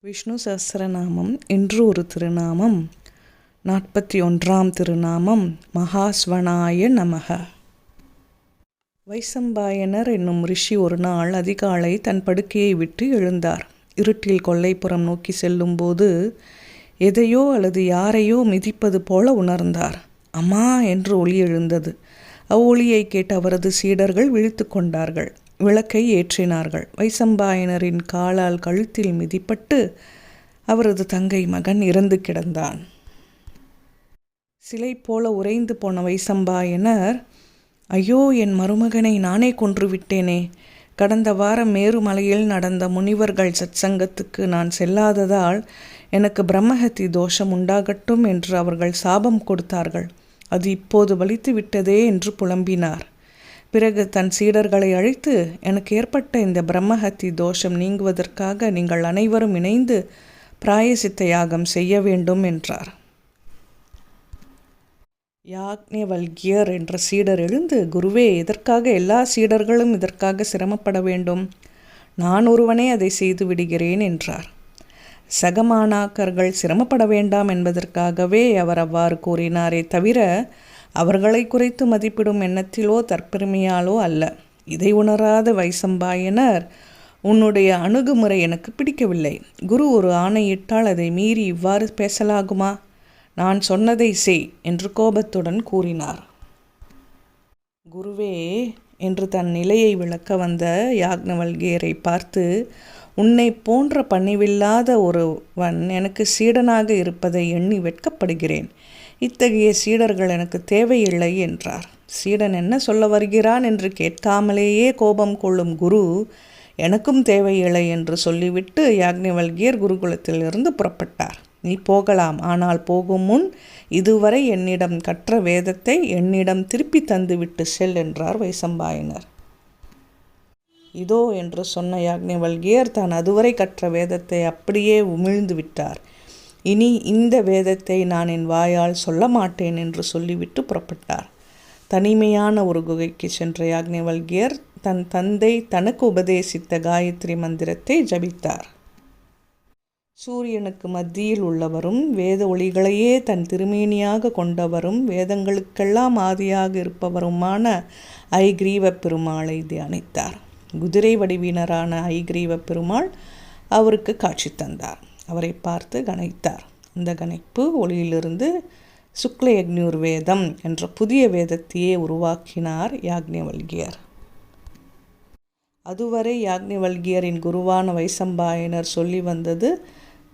விஷ்ணு சஹஸ்ரநாமம் இன்று ஒரு திருநாமம் 41ஆம் திருநாமம் மகாஸ்வனாய நமக. வைசம்பாயனர் என்னும் ரிஷி ஒரு நாள் அதிகாலை தன் படுக்கையை விட்டு எழுந்தார். இருட்டில் கொல்லைப்புறம் நோக்கி செல்லும்போது எதையோ அல்லது யாரையோ மிதிப்பது போல உணர்ந்தார். அம்மா என்று ஒலி எழுந்தது. அவ்வொலியை கேட்டு அவரது சீடர்கள் விழித்து கொண்டார்கள். விளக்கை ஏற்றினார்கள். வைசம்பாயனரின் காலால் கழுத்தில் மிதிப்பட்டு அவரது தங்கை மகன் இறந்து கிடந்தான். சிலை போல உறைந்து போன வைசம்பாயனர், ஐயோ, என் மருமகனை நானே கொன்றுவிட்டேனே. கடந்த வாரம் மேருமலையில் நடந்த முனிவர்கள் சத்சங்கத்துக்கு நான் செல்லாததால் எனக்கு பிரம்மஹத்தி தோஷம் உண்டாகட்டும் என்று அவர்கள் சாபம் கொடுத்தார்கள். அது இப்போது பலித்து விட்டதே என்று புலம்பினார். பிறகு தன் சீடர்களை அழைத்து, எனக்கு ஏற்பட்ட இந்த பிரம்மஹத்தி தோஷம் நீங்குவதற்காக நீங்கள் அனைவரும் இணைந்து பிராயசித்த யாகம் செய்ய வேண்டும் என்றார். யாக்ஞவல்கியர் என்ற சீடர் எழுந்து, குருவே, எதற்காக எல்லா சீடர்களும் இதற்காக சிரமப்பட வேண்டும்? நான் ஒருவனே அதை செய்து விடுகிறேன் என்றார். சகமானாக்கர்கள் சிரமப்பட வேண்டாம் என்பதற்காகவே அவர் அவ்வாறு கூறினாரே தவிர அவர்களை குறைத்து மதிப்பிடும் எண்ணத்திலோ தற்பெருமையாலோ அல்ல. இதை உணராத வைசம்பாயனர், உன்னுடைய அணுகுமுறை எனக்கு பிடிக்கவில்லை. குரு ஒரு ஆணையிட்டால் அதை மீறி இவ்வாறு பேசலாகுமா? நான் சொன்னதை செய் என்று கோபத்துடன் கூறினார். குருவே என்று தன் நிலையை விளக்க வந்த யாக்ஞவல்கியரை பார்த்து, உன்னை போன்ற பணிவில்லாத ஒருவன் எனக்கு சீடனாக இருப்பதை எண்ணி வெட்கப்படுகிறேன். இத்தகைய சீடர்கள் எனக்கு தேவையில்லை என்றார். சீடன் என்ன சொல்ல வருகிறான் என்று கேட்காமலேயே கோபம் கொள்ளும் குரு, எனக்கும் தேவையில்லை என்று சொல்லிவிட்டு யாக்ஞவல்கியர் குருகுலத்திலிருந்து புறப்பட்டார். நீ போகலாம், ஆனால் போகும் முன் இதுவரை என்னிடம் கற்ற வேதத்தை என்னிடம் திருப்பி தந்துவிட்டு செல் என்றார் வைசம்பாயனர். இதோ என்று சொன்ன யாக்ஞவல்கியர் தான் அதுவரை கற்ற வேதத்தை அப்படியே உமிழ்ந்து விட்டார். இனி இந்த வேதத்தை நான் என் வாயால் சொல்ல மாட்டேன் என்று சொல்லிவிட்டு புறப்பட்டார். தனிமையான ஒரு குகைக்கு சென்ற யாக்ஞவல்கியர் தன் தந்தை தனக்கு உபதேசித்த காயத்ரி மந்திரத்தை ஜபித்தார். சூரியனுக்கு மத்தியில் உள்ளவரும் வேத ஒளிகளையே தன் திருமேனியாக கொண்டவரும் வேதங்களுக்கெல்லாம் ஆதியாக இருப்பவருமான ஐகிரீவ பெருமாளை தியானித்தார். குதிரை வடிவினரான ஐகிரீவ பெருமாள் அவருக்கு காட்சி தந்தார். அவரை பார்த்து கனைத்தார். அந்த கனைப்பு ஒளியிலிருந்து சுக்லயக்ஞூர் வேதம் என்ற புதிய வேதத்தையே உருவாக்கினார் யாக்ஞவல்கியர். அதுவரை யாக்ஞவல்கியரின் குருவான வைசம்பாயனர் சொல்லி வந்தது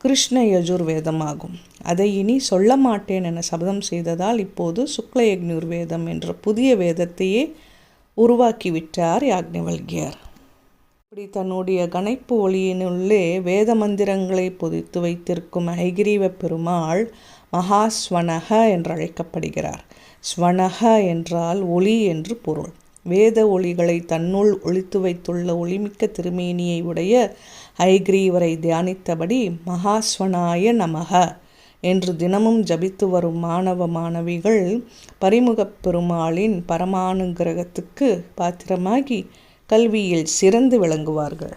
கிருஷ்ண யஜுர் வேதமாகும். அதை இனி சொல்ல மாட்டேன் என சபதம் செய்ததால் இப்போது சுக்லயக்ஞூர் வேதம் என்ற புதிய வேதத்தையே உருவாக்கிவிட்டார் யாக்ஞவல்கியர். இப்படி தன்னுடைய கனைப்பு ஒளியினுள்ளே வேத மந்திரங்களை பொதித்து வைத்திருக்கும் ஐகிரீவ பெருமாள் மகாஸ்வனக என்று அழைக்கப்படுகிறார். ஸ்வனக என்றால் ஒளி என்று பொருள். வேத ஒளிகளை தன்னுள் ஒளித்து வைத்துள்ள ஒளிமிக்க திருமேனியை உடைய ஐகிரீவரை தியானித்தபடி மகாஸ்வனாய நமக என்று தினமும் ஜபித்து வரும் மாணவ மாணவிகள் பரிமுகப் பெருமாளின் பரமானுகிரகத்துக்கு பாத்திரமாகி கல்வியில் சிறந்து விளங்குவார்கள்.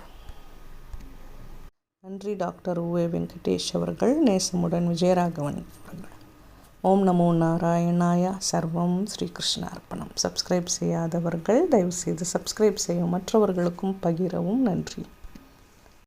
நன்றி. டாக்டர் உ. வெங்கடேஷ் அவர்கள். நேசமுடன் விஜயராகவன் அவர்கள். ஓம் நமோ நாராயணாய. சர்வம் ஸ்ரீகிருஷ்ணார்ப்பணம். சப்ஸ்கிரைப் செய்யாதவர்கள் தயவுசெய்து சப்ஸ்கிரைப் செய்யும், மற்றவர்களுக்கும் பகிரவும். நன்றி.